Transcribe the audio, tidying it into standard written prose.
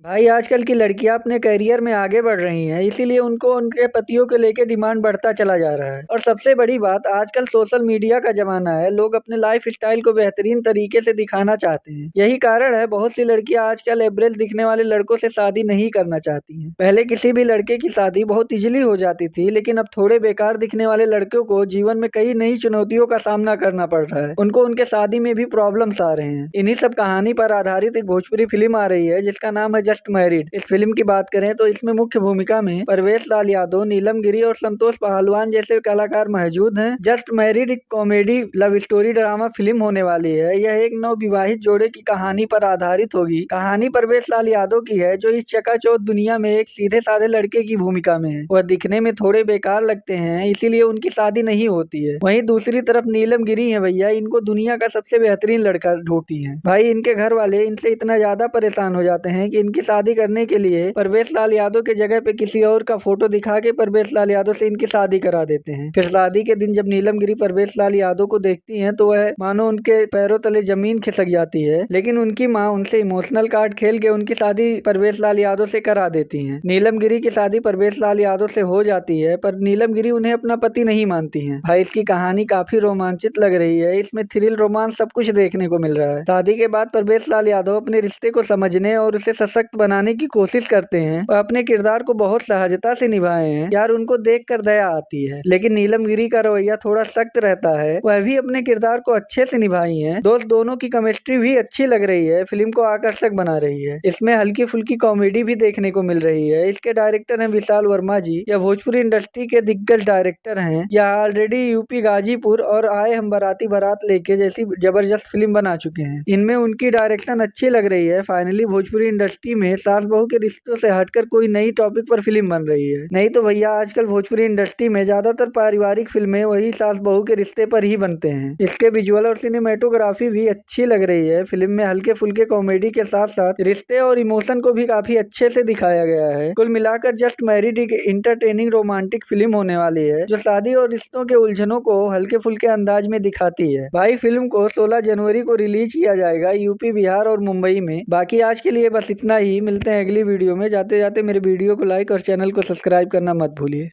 भाई आजकल की लड़कियां अपने करियर में आगे बढ़ रही हैं, इसीलिए उनको उनके पतियों को लेके डिमांड बढ़ता चला जा रहा है। और सबसे बड़ी बात, आजकल सोशल मीडिया का जमाना है। लोग अपने लाइफ स्टाइल को बेहतरीन तरीके से दिखाना चाहते हैं। यही कारण है बहुत सी लड़कियां आजकल एवरेज दिखने वाले लड़कों से शादी नहीं करना चाहती हैं। पहले किसी भी लड़के की शादी बहुत इजीली हो जाती थी, लेकिन अब थोड़े बेकार दिखने वाले लड़कों को जीवन में कई नई चुनौतियों का सामना करना पड़ रहा है। उनको उनके शादी में भी प्रॉब्लम्स आ रहे हैं। इन्हीं सब कहानी पर आधारित एक भोजपुरी फिल्म आ रही है जिसका नाम है जस्ट मैरिड। इस फिल्म की बात करें तो इसमें मुख्य भूमिका में परवेश लाल यादव, नीलम गिरी और संतोष पहलवान जैसे कलाकार मौजूद हैं। जस्ट मैरिड एक comedy love story drama film होने वाली है। यह एक नवविवाहित जोड़े की कहानी पर आधारित होगी। कहानी परवेश लाल यादव की है, जो इस चकाचौंध दुनिया में एक सीधे साधे लड़के की भूमिका में है। वह दिखने में थोड़े बेकार लगते हैं, इसीलिए उनकी शादी नहीं होती है। वहीं दूसरी तरफ नीलम गिरी है भैया, इनको दुनिया का सबसे बेहतरीन लड़का ढूंढती है। भाई इनके घर वाले इनसे इतना ज्यादा परेशान हो जाते हैं कि इनकी शादी करने के लिए परवेश लाल यादव के जगह पे किसी और का फोटो दिखा के परवेश लाल यादव से इनकी शादी करा देते हैं। फिर शादी के दिन जब नीलम गिरी परवेश लाल यादव को देखती हैं तो वह मानो उनके पैरों तले जमीन खिसक जाती है। लेकिन उनकी माँ उनसे इमोशनल कार्ड खेल के उनकी शादी परवेश लाल यादव से करा देती है। नीलम गिरी की शादी परवेश लाल यादव से हो जाती है, पर नीलम गिरी उन्हें अपना पति नहीं मानती है। भाई इसकी कहानी काफी रोमांचित लग रही है। इसमें थ्रिल, रोमांस सब कुछ देखने को मिल रहा है। शादी के बाद परवेश लाल यादव अपने रिश्ते को समझने और उसे सशक्त बनाने की कोशिश करते हैं और अपने किरदार को बहुत सहजता से निभाए हैं। यार उनको देखकर दया आती है। लेकिन नीलम गिरी का रवैया थोड़ा सख्त रहता है। वह भी अपने किरदार को अच्छे से निभाई है। दोनों की केमिस्ट्री भी अच्छी लग रही है, फिल्म को आकर्षक बना रही है। इसमें हल्की फुल्की कॉमेडी भी देखने को मिल रही है। इसके डायरेक्टर हैं विशाल वर्मा जी। यह भोजपुरी इंडस्ट्री के दिग्गज डायरेक्टर हैं। यह ऑलरेडी यूपी गाजीपुर और आए हम बाराती बारात लेके जैसी जबरदस्त फिल्म बना चुके हैं। इनमें उनकी डायरेक्शन अच्छी लग रही है। फाइनली भोजपुरी इंडस्ट्री में सास बहू के रिश्तों से हटकर कोई नई टॉपिक पर फिल्म बन रही है। नहीं तो भैया आजकल भोजपुरी इंडस्ट्री में ज्यादातर पारिवारिक फिल्में वही सास बहू के रिश्ते पर ही बनते हैं। इसके विजुअल और सिनेमेटोग्राफी भी अच्छी लग रही है। फिल्म में हल्के फुल्के कॉमेडी के साथ साथ रिश्ते और इमोशन को भी काफी अच्छे से दिखाया गया है। कुल मिलाकर जस्ट मैरिड एक इंटरटेनिंग रोमांटिक फिल्म होने वाली है, जो शादी और रिश्तों के उलझनों को हल्के फुल्के अंदाज में दिखाती है। भाई फिल्म को 16 जनवरी को रिलीज किया जाएगा यूपी, बिहार और मुंबई में। बाकी आज के लिए बस इतना ही। मिलते हैं अगली वीडियो में। जाते जाते मेरे वीडियो को लाइक और चैनल को सब्सक्राइब करना मत भूलिए।